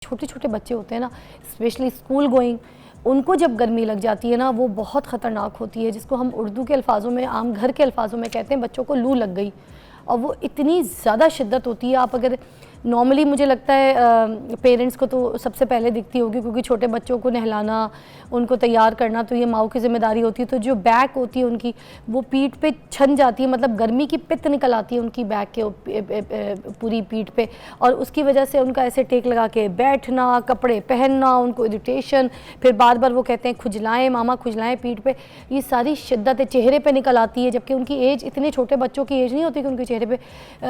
छोटे छोटे बच्चे होते हैं ना, स्पेशली स्कूल गोइंग, उनको जब गर्मी लग जाती है ना वो बहुत ख़तरनाक होती है, जिसको हम उर्दू के अल्फाजों में, आम घर के अल्फाजों में कहते हैं बच्चों को लू लग गई। और वो इतनी ज़्यादा शिद्दत होती है, आप अगर नॉर्मली मुझे लगता है पेरेंट्स को तो सबसे पहले दिखती होगी, क्योंकि छोटे बच्चों को नहलाना, उनको तैयार करना तो ये माँ की ज़िम्मेदारी होती है। तो जो बैक होती है उनकी, वो पीठ पे छन जाती है, मतलब गर्मी की पित्त निकल आती है उनकी बैक के पूरी पीठ पे, और उसकी वजह से उनका ऐसे टेक लगा के बैठना, कपड़े पहनना, उनको इरिटेशन, फिर बार बार वो कहते हैं खुजलाएँ मामा खुजलाएँ पीठ पे, ये सारी शिद्दत चेहरे पे निकल आती है। जबकि उनकी एज, इतने छोटे बच्चों की एज नहीं होती कि उनके चेहरे पे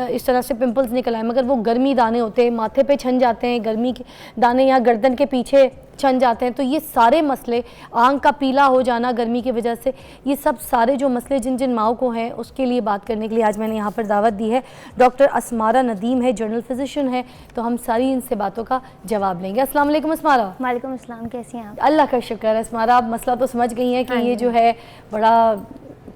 इस तरह से पिंपल्स निकल आए, मगर वो गर्मी दाने होते हैं, माथे पे छन जाते हैं, गर्मी के दाने या गर्दन के पीछे छन जाते हैं। तो ये सारे मसले, आंख का पीला हो जाना गर्मी की वजह से, ये सब सारे जो मसले जिन जिन माओं को हैं, उसके लिए बात करने के लिए आज मैंने यहाँ पर दावत दी है। डॉक्टर असमारा नदीम है, जनरल फिजिशियन है, तो हम सारी इनसे बातों का जवाब लेंगे। अस्सलाम वालेकुम असमारा। वालेकुम अस्सलाम, कैसी हैं आप? अल्लाह का शुक्र है। असमारा, आप मसला तो समझ गई हैं कि ये जो है बड़ा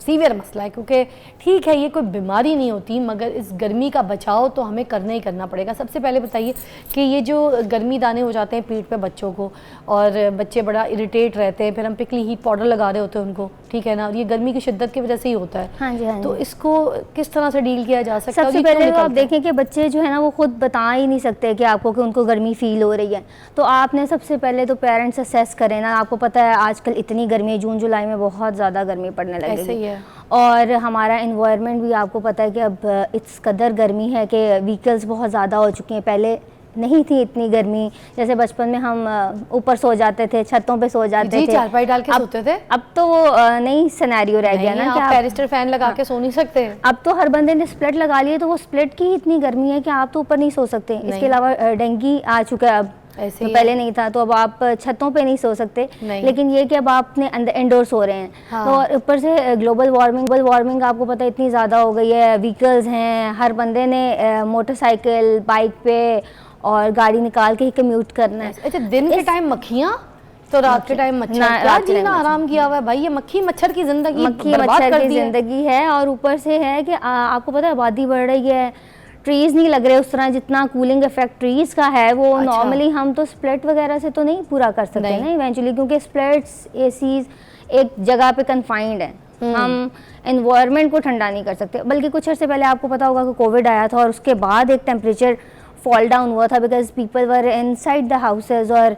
सीवियर मसला है, क्योंकि ठीक है ये कोई बीमारी नहीं होती, मगर इस गर्मी का बचाव तो हमें करना ही करना पड़ेगा। सबसे पहले बताइए कि ये जो गर्मी दाने हो जाते हैं पीठ पे बच्चों को, और बच्चे बड़ा इरिटेट रहते हैं, फिर हम पिकली हीट पाउडर लगा रहे होते हैं उनको, ठीक है ना, और ये गर्मी की शिद्दत की वजह से ही होता है। हाँ जी, हाँ जी। तो इसको किस तरह से डील किया जा सकता है? सबसे पहले तो आप देखें कि बच्चे जो है ना वो खुद बता ही नहीं सकते कि आपको कि उनको गर्मी फील हो रही है। तो आपने सबसे पहले तो पेरेंट्स असेस करें ना। आपको पता है आजकल इतनी गर्मी है, जून जुलाई में बहुत ज़्यादा गर्मी पड़ने लगी ऐसे ही है। और हमारा इन्वायरमेंट भी आपको पता है कि अब इस कदर गर्मी है कि व्हीकल्स बहुत ज़्यादा हो चुके हैं। पहले नहीं थी इतनी गर्मी, जैसे बचपन में हम ऊपर सो जाते थे, छतों पे सो जाते थे, चारपाई डाल के सोते थे। अब तो वो नई सिनेरियो रह गया ना कि आप पैरिस्टर फैन लगा के सो नहीं सकते। अब तो हर बंदे ने स्प्लिट लगा लिए, तो वो स्प्लिट की इतनी गर्मी है कि आप तो ऊपर नहीं सो सकते। इसके अलावा डेंगू आ चुका है अब, तो पहले नहीं था, तो अब आप छतों पे नहीं सो सकते। लेकिन ये कि अब आप अपने अंदर इंडोर सो रहे हैं। हाँ। तो ऊपर से ग्लोबल वार्मिंग आपको पता है इतनी ज़्यादा हो गई है। व्हीकल्स हैं, हर बंदे ने मोटरसाइकिल, बाइक पे और गाड़ी निकाल के ही कम्यूट करना है। अच्छा, दिन के टाइम मक्खियाँ तो रात के टाइम मच्छर, क्या जीना आराम किया हुआ है भाई। ये मक्खी मच्छर की जिंदगी, है। और ऊपर से है कि आपको पता है आबादी बढ़ रही है, ट्रीज नहीं लग रहे उस तरह जितना कूलिंग इफेक्ट ट्रीज का है वो। नॉर्मली हम तो स्प्लिट वगैरह से तो नहीं पूरा कर सकते ना इवेंचुअली, क्योंकि स्प्लिट्स एसीज एक जगह पे कन्फाइंड है। हम एनवायरनमेंट को ठंडा नहीं कर सकते। बल्कि कुछ अर्से पहले आपको पता होगा कि कोविड आया था और उसके बाद एक टेम्परेचर फॉल डाउन हुआ था, because people were inside the houses, और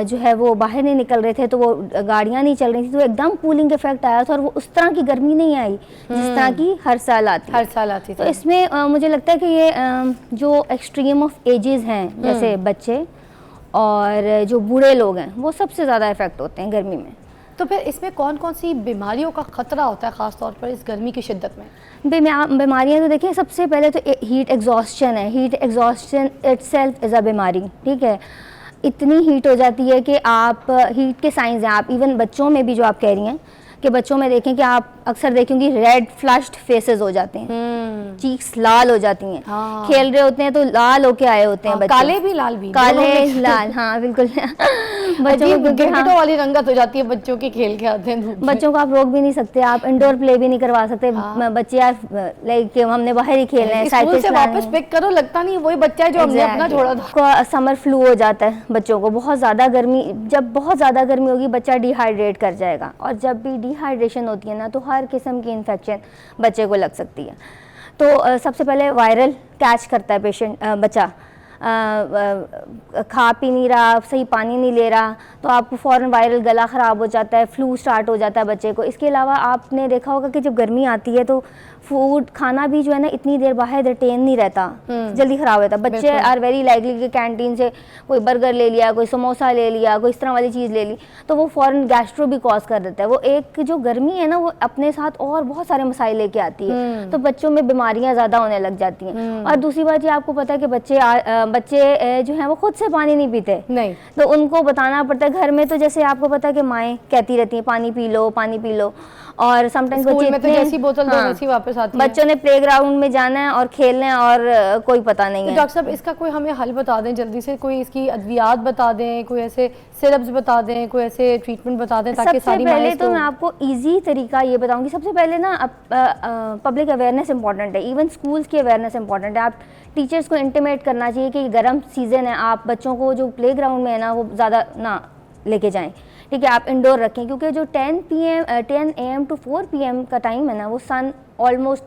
जो है वो बाहर नहीं निकल रहे थे, तो वो गाड़ियाँ नहीं चल रही थी, तो एकदम कूलिंग इफेक्ट आया था और वो उस तरह की गर्मी नहीं आई जिस तरह की हर साल आती थी। तो इसमें मुझे लगता है कि ये जो एक्सट्रीम ऑफ एजेस हैं, जैसे बच्चे और जो बूढ़े लोग हैं, वो सबसे ज़्यादा इफेक्ट होते हैं गर्मी में। तो फिर इसमें कौन कौन सी बीमारियों का खतरा होता है ख़ास तौर पर इस गर्मी की शिद्दत में? बीमारियाँ तो देखिए, सबसे पहले तो हीट एग्जॉस्शन है। Heat exhaustion itself is a बीमारी, ठीक है। इतनी हीट हो जाती है कि आप, हीट के साइंस हैं, आप इवन बच्चों में भी जो आप कह रही हैं कि बच्चों में देखें कि आप अक्सर देखेंगी रेड फ्लश्ड फेसेस हो जाते हैं, चीक्स लाल हो जाती हैं। हाँ। खेल रहे होते हैं तो लाल होके आए होते हैं। हाँ, काले भी लाल भी, काले लाल, हाँ बिल्कुल। बच्चों को वाली रंगत हो जाती है बच्चों की, खेल के आते हैं। बच्चों को आप रोक भी नहीं सकते, आप इंडोर प्ले भी नहीं करवा सकते। हाँ। बच्चे यार लाइक हमने बाहर ही खेलना है, साइकिल से वापस पिक करो, लगता नहीं वही बच्चा है जो हमने अपना छोड़ा था। समर फ्लू हो जाता है बच्चों को। बहुत ज़्यादा गर्मी, जब बहुत ज़्यादा गर्मी होगी बच्चा डिहाइड्रेट कर जाएगा, और जब भी डिहाइड्रेशन होती है ना तो हर किस्म की इन्फेक्शन बच्चे को लग सकती है। तो सबसे पहले वायरल कैच करता है पेशेंट, बच्चा खा पी नहीं रहा, सही पानी नहीं ले रहा, तो आपको फ़ौरन वायरल गला ख़राब हो जाता है, फ्लू स्टार्ट हो जाता है बच्चे को। इसके अलावा आपने देखा होगा कि जब गर्मी आती है तो फूड खाना भी जो है ना इतनी देर बाहर रिटेन नहीं रहता, जल्दी ख़राब होता है। बच्चे आर वेरी लाइकली कि कैंटीन से कोई बर्गर ले लिया, कोई समोसा ले लिया, कोई इस तरह वाली चीज़ ले ली, तो वो फ़ौरन गैस्ट्रो भी कॉज कर देता है। वो एक जो गर्मी है ना वो अपने साथ और बहुत सारे मसाइल लेके आती है, तो बच्चों में बीमारियाँ ज़्यादा होने लग जाती हैं। और दूसरी बात ये आपको पता है कि बच्चे जो हैं वो खुद से पानी नहीं पीते, नहीं, तो उनको बताना पड़ता है घर में। तो जैसे आपको पता है कि माएँ कहती रहती हैं पानी पी लो, पानी पी लो, और समटाइम्स बच्चे में तो जैसी बोतल दो वैसी वापस आती है। बच्चों ने प्लेग्राउंड में जाना है और खेलना है और कोई पता नहीं है। डॉक्टर साहब, इसका कोई हमें हल बता दें जल्दी से, कोई इसकी अद्वियात बता दें, कोई ऐसे सिरप्स बता दें, कोई ऐसे ट्रीटमेंट बता दें ताकि सारी पहले तो मैं आपको इजी तरीका ये बताऊंगी। सबसे पहले ना पब्लिक अवेयरनेस इंपॉर्टेंट है, इवन स्कूल्स की अवेयरनेस इंपॉर्टेंट है। आप टीचर्स को इंटीमेट करना चाहिए कि गर्म सीज़न है, आप बच्चों को जो प्ले ग्राउंड में है ना वो ज़्यादा ना लेके जाएं, ठीक है, आप इंडोर रखें, क्योंकि जो 10 AM टू 4 PM का टाइम है ना वो सन ऑलमोस्ट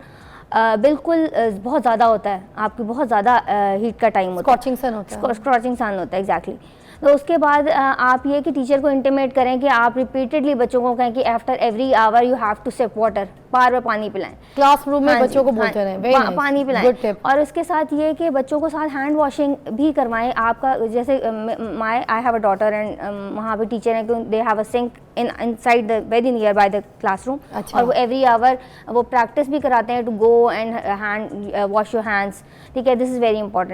बिल्कुल बहुत ज़्यादा होता है, आपकी बहुत ज़्यादा हीट का टाइम होता है, स्कॉचिंग सन होता है। स्कॉचिंग सन होता है, एग्जैक्टली। तो उसके बाद आप ये कि टीचर को इंटीमेट करें कि आप रिपीटेडली बच्चों को कहें कि after every hour you have to sip water, बार बार पानी पिलाएं, क्लासरूम में हाँ बच्चों को जी, बोलते हाँ, रहें, वेरी नाइस, पानी गुड पिलाएं। टिप। और उसके साथ ये कि बच्चों को साथ हैंड वॉशिंग भी करवाएं। आपका जैसे I have a daughter and वहाँ पे टीचर है कि they have a sink inside the very near by the classroom, अच्छा। और वो एवरी आवर वो प्रैक्टिस भी कराते हैं to go and hand wash your hands, ठीक है, दिस इज़ वेरी इंपॉर्टेंट।